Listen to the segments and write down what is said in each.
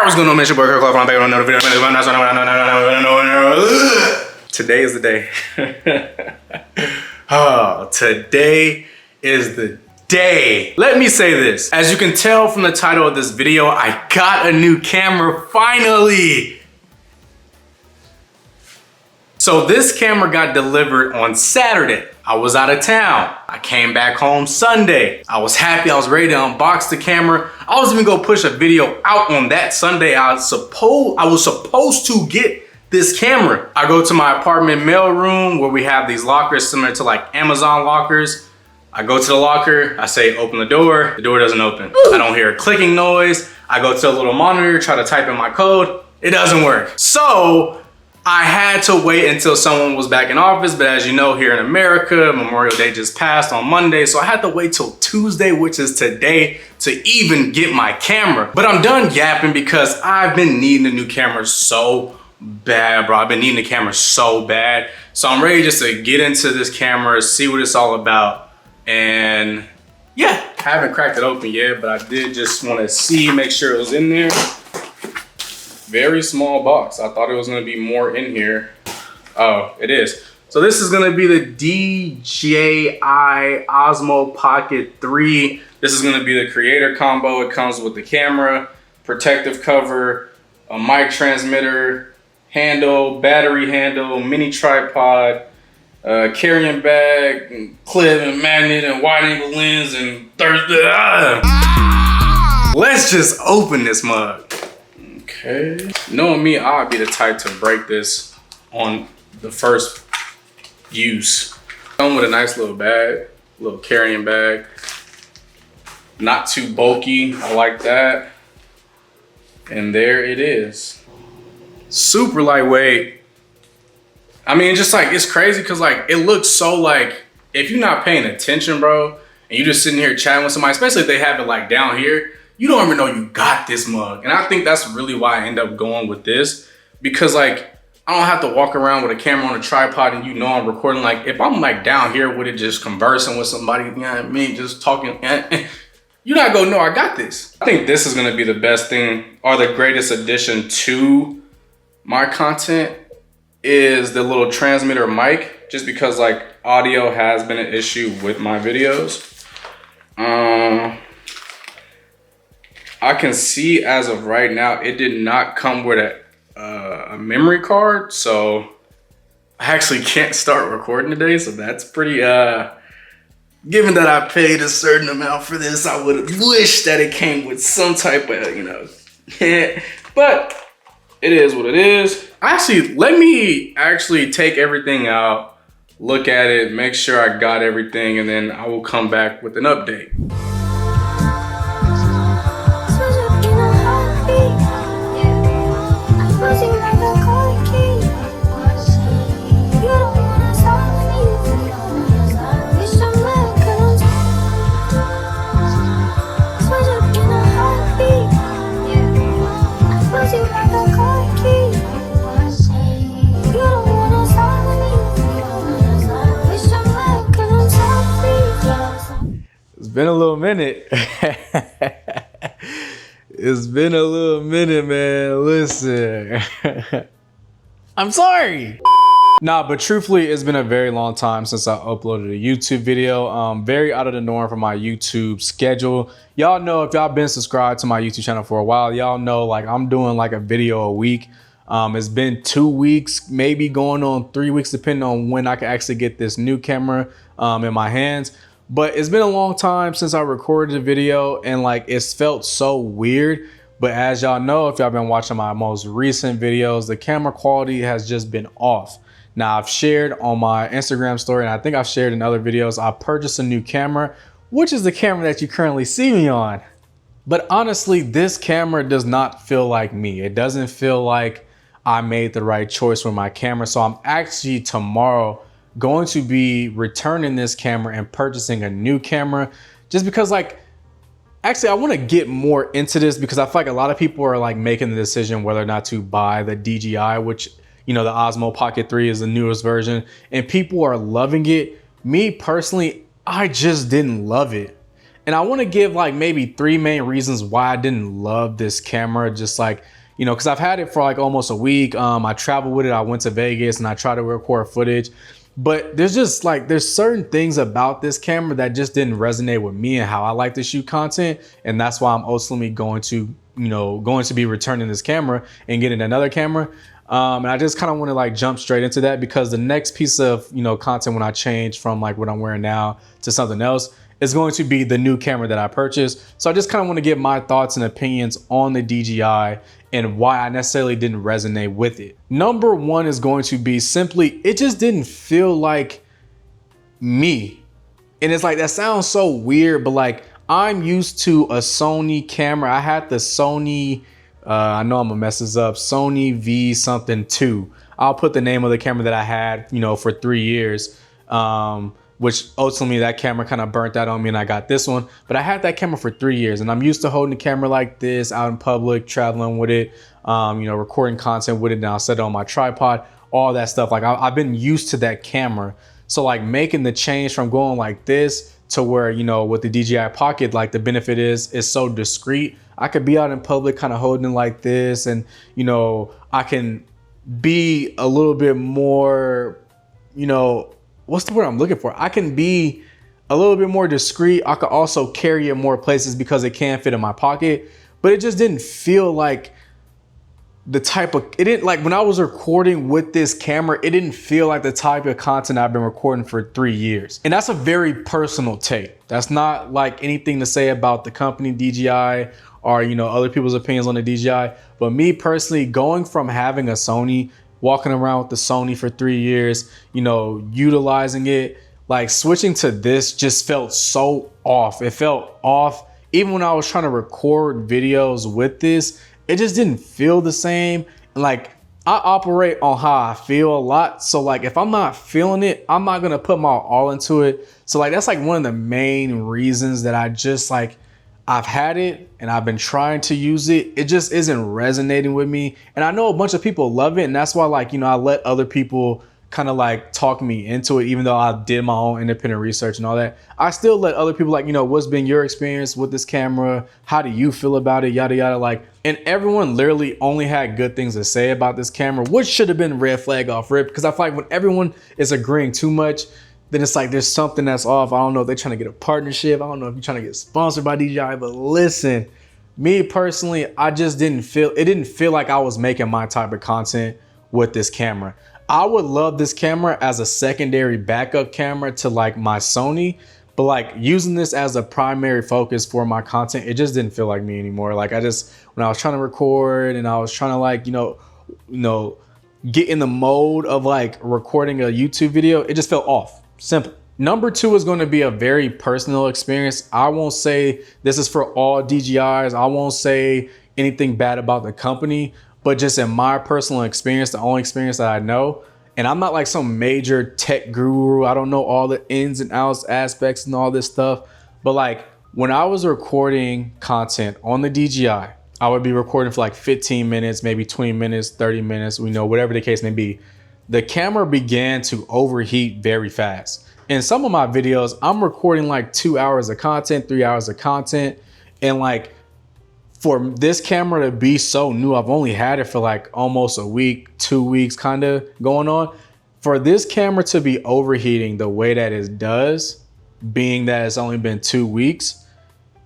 What's going on, man? It's your boy Kirk. I'm back on another video. Today is the day. Oh, today is the day. Let me say this. As you can tell from the title of this video, I got a new camera finally. So this camera got delivered on Saturday. I was out of town. I came back home Sunday. I was happy. I was ready to unbox the camera. I was even gonna push a video out on that Sunday. I was supposed to get this camera. I go to my apartment mail room where we have these lockers similar to like Amazon lockers. I go to the locker, I say open the door doesn't open. I don't hear a clicking noise. I go to a little monitor, try to type in my code, it doesn't work. So I had to wait until someone was back in office, but as you know, here in America, Memorial Day just passed on Monday, so I had to wait till Tuesday, which is today, to even get my camera. But I'm done yapping because I've been needing a new camera so bad, bro. I've been needing a camera so bad. So I'm ready just to get into this camera, see what it's all about. And yeah, I haven't cracked it open yet, but I did just want to see, make sure it was in there. Very small box. I thought it was gonna be more in here. Oh, it is. So this is gonna be the Dji Osmo Pocket 3. This is gonna be the creator combo. It comes with the camera, protective cover, a mic transmitter, handle, battery handle, mini tripod, carrying bag, clip and magnet and wide angle lens and Let's just open this mug. Okay. Knowing me, I'd be the type to break this on the first use. Come with a nice little bag, little carrying bag. Not too bulky, I like that. And there it is. Super lightweight. I mean, just like, it's crazy because like, it looks so like, if you're not paying attention, bro, and you're just sitting here chatting with somebody, especially if they have it like down here, you don't even know you got this mug. And I think that's really why I end up going with this, because like, I don't have to walk around with a camera on a tripod and you know I'm recording. Like if I'm like down here with it, just conversing with somebody, you know what I mean, just talking, you're not gonna know I got this. I think this is gonna be the best thing or the greatest addition to my content is the little transmitter mic, just because like audio has been an issue with my videos. I can see as of right now, it did not come with a memory card. So I actually can't start recording today. So that's pretty, given that I paid a certain amount for this, I would have wished that it came with some type of, you know, but it is what it is. Actually, let me actually take everything out, look at it, make sure I got everything, and then I will come back with an update. It's been a little minute. It's been a little minute, man. Listen. I'm sorry. Nah, but truthfully, it's been a very long time since I uploaded a YouTube video. Very out of the norm for my YouTube schedule. Y'all know, if y'all been subscribed to my YouTube channel for a while, y'all know like I'm doing like a video a week. It's been 2 weeks, maybe going on 3 weeks, depending on when I can actually get this new camera in my hands. But it's been a long time since I recorded a video and like it's felt so weird. But as y'all know, if y'all been watching my most recent videos, the camera quality has just been off. Now I've shared on my Instagram story, and I think I've shared in other videos, I purchased a new camera, which is the camera that you currently see me on. But honestly, this camera does not feel like me. It doesn't feel like I made the right choice for my camera. So I'm actually tomorrow going to be returning this camera and purchasing a new camera, just because like, actually I want to get more into this because I feel like a lot of people are like making the decision whether or not to buy the DJI, which, you know, the Osmo Pocket 3 is the newest version, and people are loving it. Me personally, I just didn't love it. And I want to give like maybe 3 main reasons why I didn't love this camera. Just like, you know, because I've had it for like almost a week. I traveled with it. I went to Vegas and I tried to record footage. But there's just like, there's certain things about this camera that just didn't resonate with me and how I like to shoot content. And that's why I'm ultimately going to be returning this camera and getting another camera. And I just kind of want to like jump straight into that, because the next piece of, you know, content when I change from like what I'm wearing now to something else is going to be the new camera that I purchased. So I just kind of want to give my thoughts and opinions on the DJI and why I necessarily didn't resonate with it. Number one is going to be simply, it just didn't feel like me. And it's like, that sounds so weird, but like, I'm used to a Sony camera. I had the Sony, I know I'm gonna mess this up, Sony V something 2. I'll put the name of the camera that I had, you know, for 3 years, which ultimately that camera kind of burnt out on me and I got this one. But I had that camera for 3 years and I'm used to holding the camera like this out in public, traveling with it, you know, recording content with it. Now I'll set it on my tripod, all that stuff. Like I've been used to that camera. So like making the change from going like this to where, you know, with the DJI Pocket, like the benefit is it's so discreet. I could be out in public kind of holding it like this, and, you know, I can be a little bit more, you know, what's the word I'm looking for? I can be a little bit more discreet. I could also carry it more places because it can fit in my pocket, but it just didn't feel like the type of, it didn't, like when I was recording with this camera, it didn't feel like the type of content I've been recording for 3 years. And that's a very personal take. That's not like anything to say about the company DJI or, you know, other people's opinions on the DJI. But me personally, going from having a Sony, walking around with the Sony for 3 years, you know, utilizing it, like switching to this just felt so off. It felt off. Even when I was trying to record videos with this, it just didn't feel the same. Like I operate on how I feel a lot. So like if I'm not feeling it, I'm not gonna put my all into it. So like that's like one of the main reasons that I just like, I've had it and I've been trying to use it. It just isn't resonating with me. And I know a bunch of people love it. And that's why, like, you know, I let other people kind of like talk me into it, even though I did my own independent research and all that. I still let other people, like, you know, what's been your experience with this camera? How do you feel about it? Yada, yada. Like, and everyone literally only had good things to say about this camera, which should have been red flag off rip. Because I feel like when everyone is agreeing too much, then it's like there's something that's off. I don't know if they're trying to get a partnership. I don't know if you're trying to get sponsored by DJI, but listen, me personally, I just didn't feel like I was making my type of content with this camera. I would love this camera as a secondary backup camera to like my Sony, but like using this as a primary focus for my content, it just didn't feel like me anymore. Like I just, when I was trying to record and I was trying to like, you know, get in the mode of like recording a YouTube video, it just felt off. Simple. Number two is going to be a very personal experience. I won't say this is for all DJIs. I won't say anything bad about the company, but just in my personal experience, the only experience that I know, and I'm not like some major tech guru. I don't know all the ins and outs, aspects and all this stuff. But like when I was recording content on the DJI, I would be recording for like 15 minutes, maybe 20 minutes, 30 minutes, you know, whatever the case may be. The camera began to overheat very fast. In some of my videos, I'm recording like 2 hours of content, 3 hours of content. And like for this camera to be so new, I've only had it for like almost a week, 2 weeks kind of going on. For this camera to be overheating the way that it does, being that it's only been 2 weeks,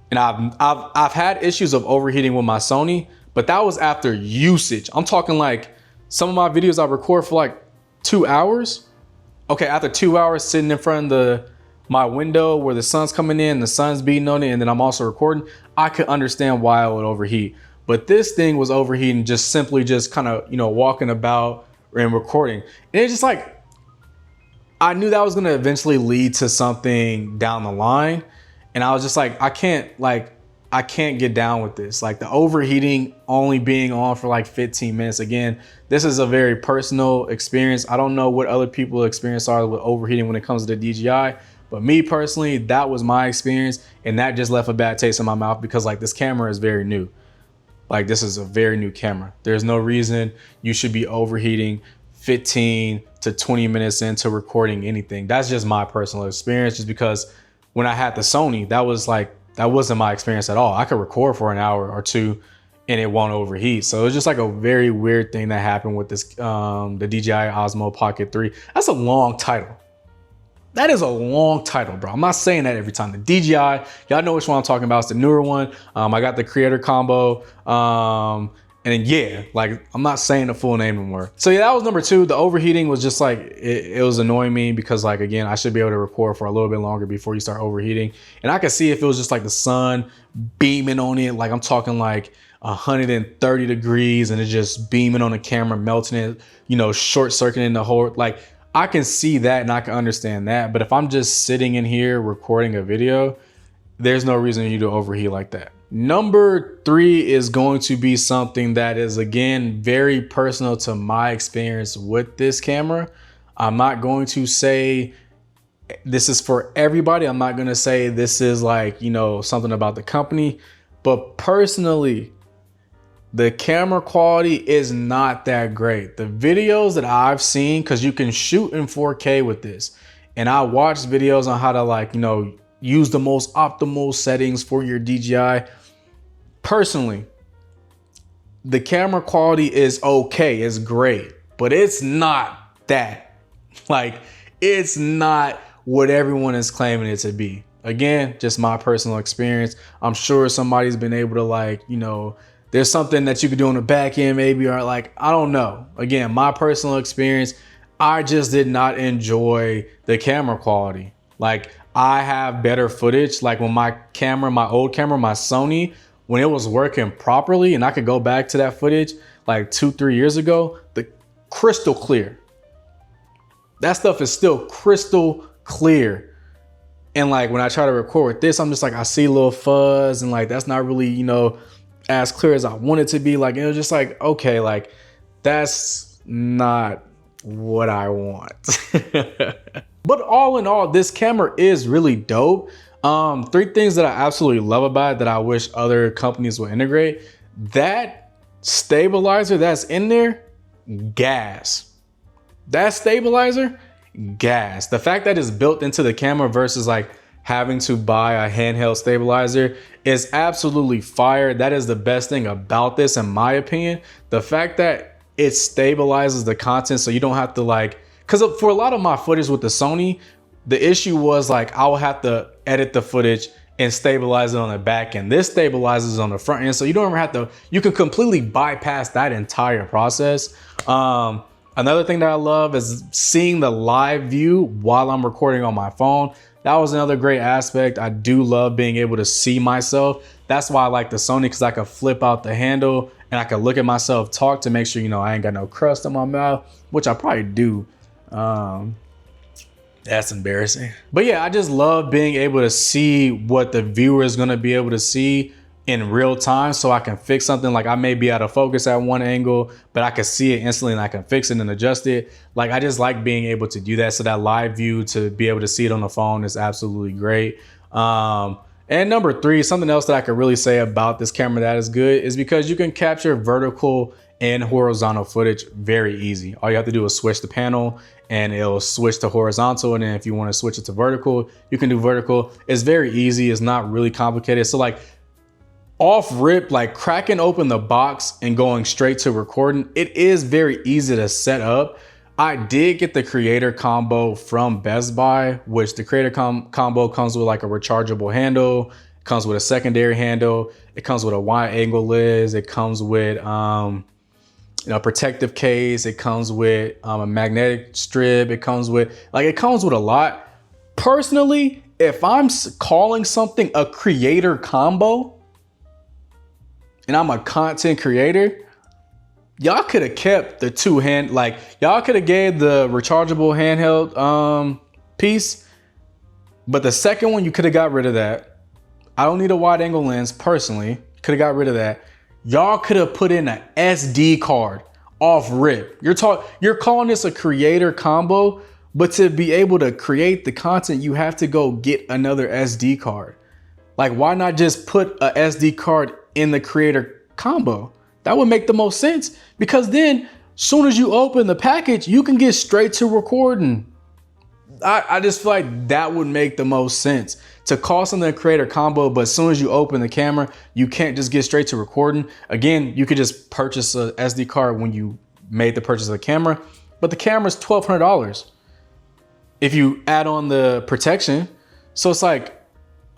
and I've had issues of overheating with my Sony, but that was after usage. I'm talking like some of my videos I record for like 2 hours. Okay, after 2 hours sitting in front of my window where the sun's coming in, the sun's beating on it, and then I'm also recording, I could understand why it would overheat. But this thing was overheating just simply just kind of, you know, walking about and recording. And it's just like, I knew that was gonna eventually lead to something down the line. And I was just like, I can't get down with this. Like the overheating only being on for like 15 minutes. Again, this is a very personal experience. I don't know what other people's experience are with overheating when it comes to the DJI, but me personally, that was my experience. And that just left a bad taste in my mouth because like this camera is very new. Like this is a very new camera. There's no reason you should be overheating 15 to 20 minutes into recording anything. That's just my personal experience, just because when I had the Sony, that was like That wasn't my experience at all. I could record for an hour or two and it won't overheat. So it's just like a very weird thing that happened with this, the DJI Osmo Pocket 3. That's a long title. That is a long title, bro. I'm not saying that every time. The DJI, y'all know which one I'm talking about. It's the newer one. I got the creator combo. And yeah, like I'm not saying the full name anymore. So yeah, that was number 2. The overheating was just like, it was annoying me because like, again, I should be able to record for a little bit longer before you start overheating. And I could see if it was just like the sun beaming on it, like I'm talking like 130 degrees and it's just beaming on the camera, melting it, you know, short circuiting the whole, like I can see that and I can understand that. But if I'm just sitting in here recording a video, there's no reason for you to overheat like that. Number 3 is going to be something that is, again, very personal to my experience with this camera. I'm not going to say this is for everybody. I'm not going to say this is like, you know, something about the company, but personally, the camera quality is not that great. The videos that I've seen, because you can shoot in 4K with this, and I watched videos on how to, like, you know, use the most optimal settings for your DJI. Personally, the camera quality is okay, it's great, but it's not that. Like, it's not what everyone is claiming it to be. Again, just my personal experience. I'm sure somebody's been able to, like, you know, there's something that you could do on the back end maybe, or like, I don't know. Again, my personal experience, I just did not enjoy the camera quality. Like, I have better footage. Like when my camera, my old camera, my Sony, when it was working properly and I could go back to that footage like 2-3 years ago, the crystal clear. That stuff is still crystal clear. And like when I try to record with this, I'm just like, I see a little fuzz and like, that's not really, you know, as clear as I want it to be. Like, it was just like, okay, like that's not what I want. But all in all, this camera is really dope. 3 things that I absolutely love about it that I wish other companies would integrate. That stabilizer that's in there, gas. That stabilizer, gas. The fact that it's built into the camera versus like having to buy a handheld stabilizer is absolutely fire. That is the best thing about this, in my opinion. The fact that it stabilizes the content so you don't have to like, because for a lot of my footage with the Sony, the issue was like I would have to edit the footage and stabilize it on the back end. This stabilizes on the front end, so you don't ever have to, you can completely bypass that entire process. Another thing that I love is seeing the live view while I'm recording on my phone. That was another great aspect. I do love being able to see myself. That's why I like the Sony, because I could flip out the handle and I could look at myself, talk to make sure, you know, I ain't got no crust on my mouth, which I probably do. That's embarrassing. But yeah, I just love being able to see what the viewer is going to be able to see in real time, so I can fix something. Like I may be out of focus at one angle, but I can see it instantly and I can fix it and adjust it. Like I just like being able to do that. So that live view, to be able to see it on the phone, is absolutely great. And number 3, something else that I could really say about this camera that is good is because you can capture vertical and horizontal footage very easy. All you have to do is switch the panel and it'll switch to horizontal. And then if you want to switch it to vertical, you can do vertical. It's very easy. It's not really complicated. So like off rip, like cracking open the box and going straight to recording, it is very easy to set up. I did get the creator combo from Best Buy, which the creator combo comes with like a rechargeable handle, it comes with a secondary handle, it comes with a wide angle lens, it comes with you know, protective case, it comes with a magnetic strip, it comes with a lot. Personally, if I'm calling something a creator combo and I'm a content creator, y'all could have kept the y'all could have gave the rechargeable handheld piece, but the second one, you could have got rid of that. I don't need a wide angle lens personally, could have got rid of that. Y'all could have put in an SD card off rip. You're calling this a creator combo, but to be able to create the content, you have to go get another SD card. Like, why not just put a SD card in the creator combo? That would make the most sense, because then soon as you open the package, you can get straight to recording. I just feel like that would make the most sense. to call something a creator combo, but as soon as you open the camera, you can't just get straight to recording. Again, you could just purchase a SD card when you made the purchase of the camera, but the camera is $1,200 if you add on the protection. So it's like,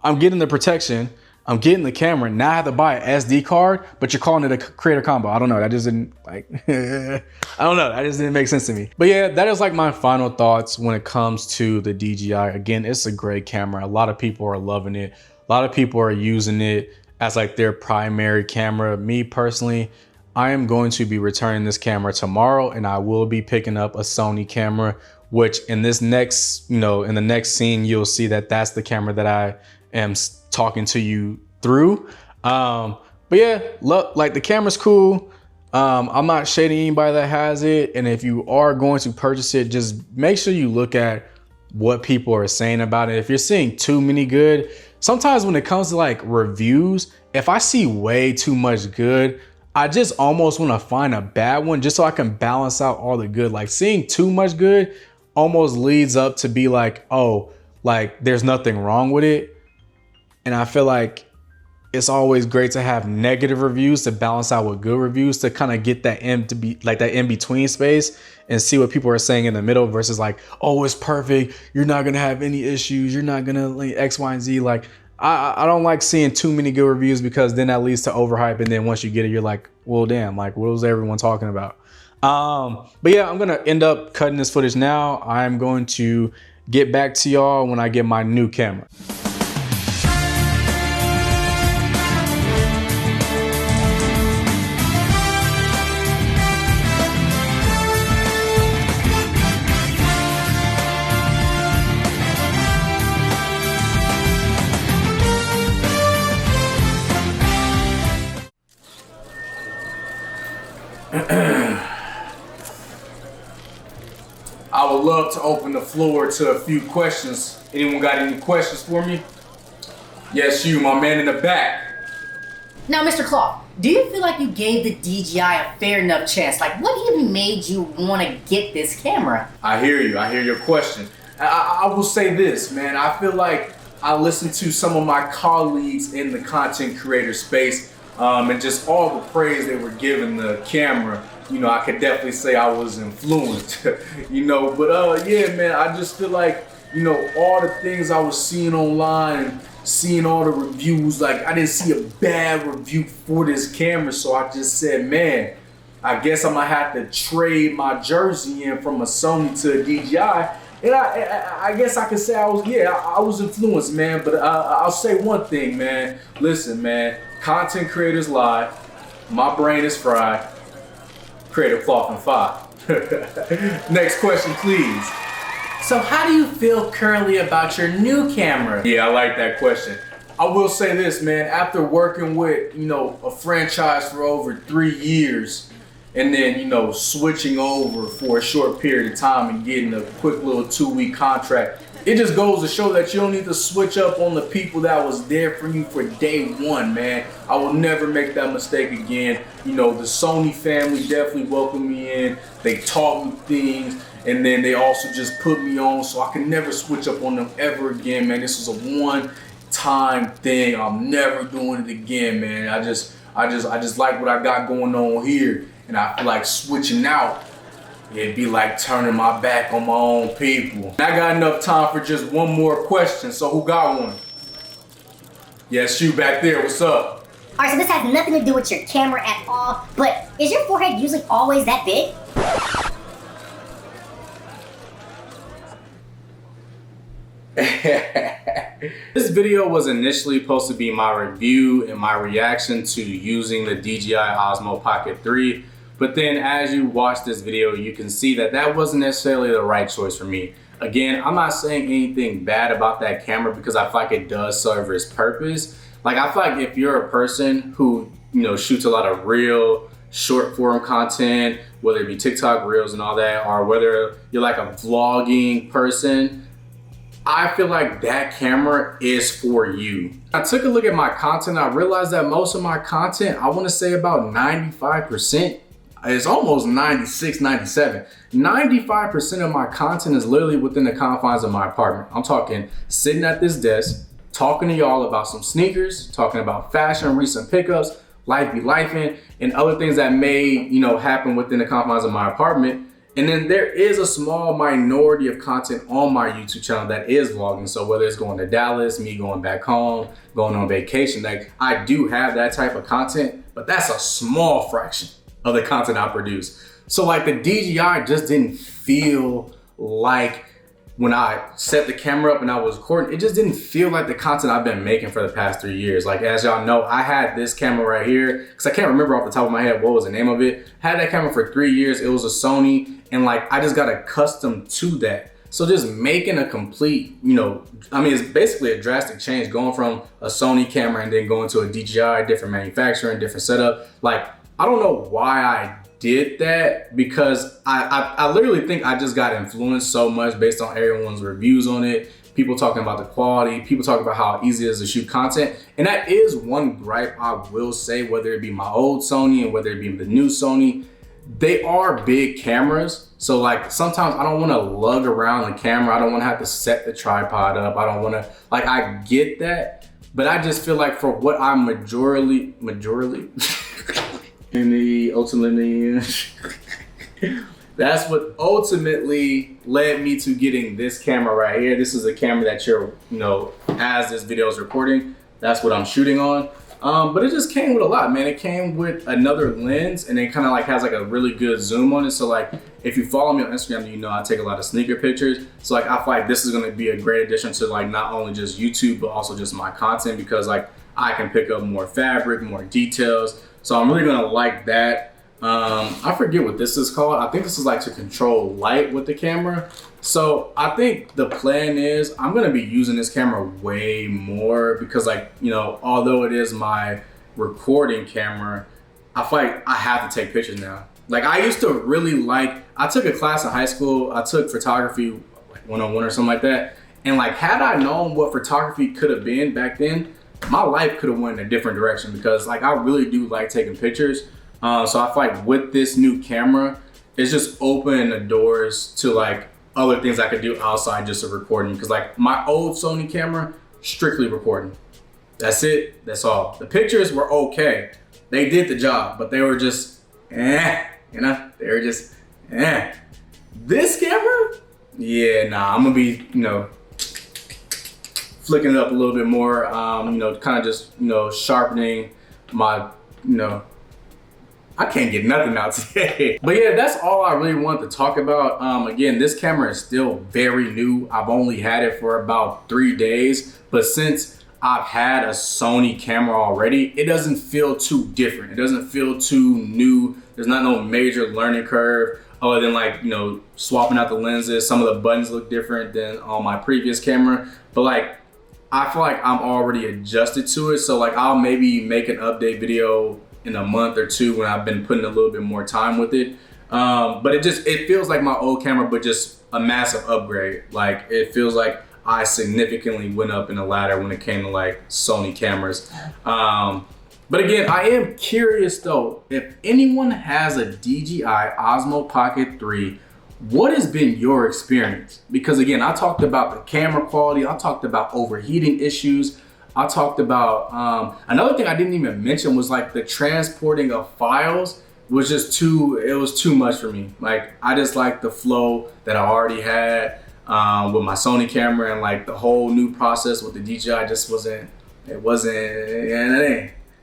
I'm getting the protection, I'm getting the camera, now I have to buy an SD card, but you're calling it a creator combo. I don't know, that just didn't like, I don't know, that just didn't make sense to me. But yeah, that is like my final thoughts when it comes to the DJI. Again, it's a great camera. A lot of people are loving it. A lot of people are using it as like their primary camera. Me personally, I am going to be returning this camera tomorrow, and I will be picking up a Sony camera, which in this next, in the next scene, you'll see that that's the camera that I am talking to you through. But yeah, look, like the camera's cool. I'm not shading anybody that has it. And if you are going to purchase it, just make sure you look at what people are saying about it. If you're seeing too many good, sometimes when it comes to like reviews, if I see way too much good, I just almost want to find a bad one just so I can balance out all the good. Like seeing too much good almost leads up to be like, oh, like there's nothing wrong with it. And I feel like it's always great to have negative reviews to balance out with good reviews, to kind of get that in between space and see what people are saying in the middle versus like, oh, it's perfect, you're not gonna have any issues, you're not gonna like X, Y, and Z. Like I don't like seeing too many good reviews, because then that leads to overhype, and then once you get it, you're like, well, damn, like what was everyone talking about? But yeah, I'm gonna end up cutting this footage now. I'm going to get back to y'all when I get my new camera. I would love to open the floor to a few questions. Anyone got any questions for me? Yes, you, my man in the back. Now, Mr. Clark, do you feel like you gave the DJI a fair enough chance? Like, what even made you want to get this camera? I hear you. I hear your question. I will say this, man. I feel like I listened to some of my colleagues in the content creator space, and just all the praise they were giving the camera. I could definitely say I was influenced, but yeah, man, I just feel like, all the things I was seeing online, seeing all the reviews, like I didn't see a bad review for this camera. So I just said, man, I guess I'm gonna have to trade my jersey in from a Sony to a DJI. And I guess I could say I was influenced, man. But I'll say one thing, man. Listen, man, content creators lie. My brain is fried. Creator Cloth and 5. Next question, please. So how do you feel currently about your new camera? Yeah, I like that question. I will say this, man. After working with, a franchise for over 3 years, and then, switching over for a short period of time and getting a quick little 2-week contract, it just goes to show that you don't need to switch up on the people that was there for you for day one, man. I will never make that mistake again. The Sony family definitely welcomed me in. They taught me things, and then they also just put me on, so I can never switch up on them ever again, man. This was a one-time thing. I'm never doing it again, man. I just like what I got going on here, and I feel like switching out, it'd be like turning my back on my own people. I got enough time for just one more question, so who got one? Yes, you back there, what's up? Alright, so this has nothing to do with your camera at all, but is your forehead usually always that big? This video was initially supposed to be my review and my reaction to using the DJI Osmo Pocket 3. But then as you watch this video, you can see that that wasn't necessarily the right choice for me. Again, I'm not saying anything bad about that camera because I feel like it does serve its purpose. Like I feel like if you're a person who, shoots a lot of real short form content, whether it be TikTok reels and all that, or whether you're like a vlogging person, I feel like that camera is for you. I took a look at my content. I realized that most of my content, I want to say about 95%, it's almost 96, 97. 95% of my content is literally within the confines of my apartment. I'm talking sitting at this desk, talking to y'all about some sneakers, talking about fashion, recent pickups, life be lifing, and other things that may, you know, happen within the confines of my apartment. And then there is a small minority of content on my YouTube channel that is vlogging. So whether it's going to Dallas, me going back home, going on vacation, like I do have that type of content, but that's a small fraction of the content I produce. So like the DJI just didn't feel like, when I set the camera up and I was recording, it just didn't feel like the content I've been making for the past 3 years. Like, as y'all know, I had this camera right here, because I can't remember off the top of my head what was the name of it. Had that camera for 3 years. It was a Sony, and like, I just got accustomed to that. So just making a complete, you know, I mean, it's basically a drastic change going from a Sony camera and then going to a DJI, different manufacturer, different setup. Like, I don't know why I did that, because I literally think I just got influenced so much based on everyone's reviews on it, people talking about the quality, people talking about how easy it is to shoot content. And that is one gripe I will say, whether it be my old Sony and whether it be the new Sony, they are big cameras. So like, sometimes I don't want to lug around the camera. I don't want to have to set the tripod up. I don't want to, like, I get that, but I just feel like for what I'm majorly in the ultimately, that's what ultimately led me to getting this camera right here. This is a camera that you're, you know, as this video is recording, that's what I'm shooting on. But it just came with a lot, man. It came with another lens, and it kind of like has like a really good zoom on it. So like, if you follow me on Instagram, you know I take a lot of sneaker pictures. So like, I feel like this is gonna be a great addition to like not only just YouTube, but also just my content, because like I can pick up more fabric, more details. So I'm really gonna like that. I forget what this is called. I think this is like to control light with the camera. So I think the plan is I'm gonna be using this camera way more, because like, you know, although it is my recording camera, I feel like I have to take pictures now. Like, I used to really like, I took a class in high school, I took photography like 101 or something like that. And like, had I known what photography could have been back then, my life could have went in a different direction, because like, I really do like taking pictures. So I feel like with this new camera, it's just opening the doors to like other things I could do outside just of recording. Because like my old Sony camera, strictly recording. That's it, that's all. The pictures were okay. They did the job, but they were just, you know, they were just, This camera? Yeah, nah, I'm gonna be, you know, flicking it up a little bit more, you know, kind of just, you know, sharpening my, you know, I can't get nothing out today. But yeah, that's all I really wanted to talk about. Again, this camera is still very new. I've only had it for about 3 days, but since I've had a Sony camera already, it doesn't feel too different. It doesn't feel too new. There's not no major learning curve other than like, you know, swapping out the lenses. Some of the buttons look different than on my previous camera, but like, I feel like I'm already adjusted to it. So like, I'll maybe make an update video in a month or two when I've been putting a little bit more time with it. But it feels like my old camera, but just a massive upgrade. Like, it feels like I significantly went up in the ladder when it came to like Sony cameras. But again, I am curious though, if anyone has a DJI Osmo Pocket 3, what has been your experience? Because again, I talked about the camera quality, I talked about overheating issues, I talked about, another thing I didn't even mention was like the transporting of files was just it was too much for me. Like, I just like the flow that I already had with my Sony camera, and like the whole new process with the DJI just wasn't.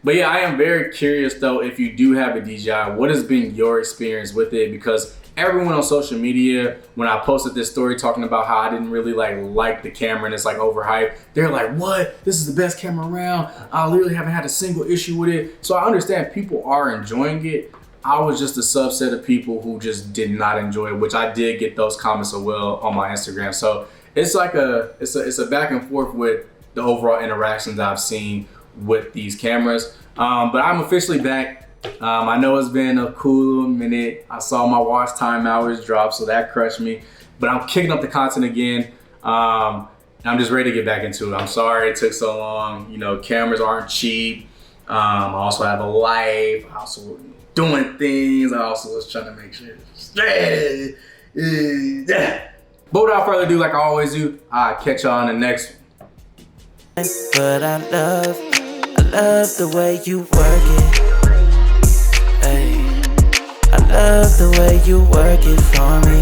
But yeah, I am very curious though, if you do have a DJI, what has been your experience with it? Because everyone on social media, when I posted this story talking about how I didn't really like the camera and it's like overhyped, they're like, what? This is the best camera around. I literally haven't had a single issue with it. So I understand people are enjoying it. I was just a subset of people who just did not enjoy it, which I did get those comments as well on my Instagram. So it's like it's a back and forth with the overall interactions I've seen with these cameras. But I'm officially back. I know it's been a cool minute. I saw my watch time hours drop, so that crushed me. But I'm kicking up the content again. I'm just ready to get back into it. I'm sorry it took so long. You know, cameras aren't cheap. I also have a life. I also doing things. I also was trying to make sure. But without further ado, like I always do, I'll catch y'all on the next one. But I love the way you work it. Ay, I love the way you work it for me.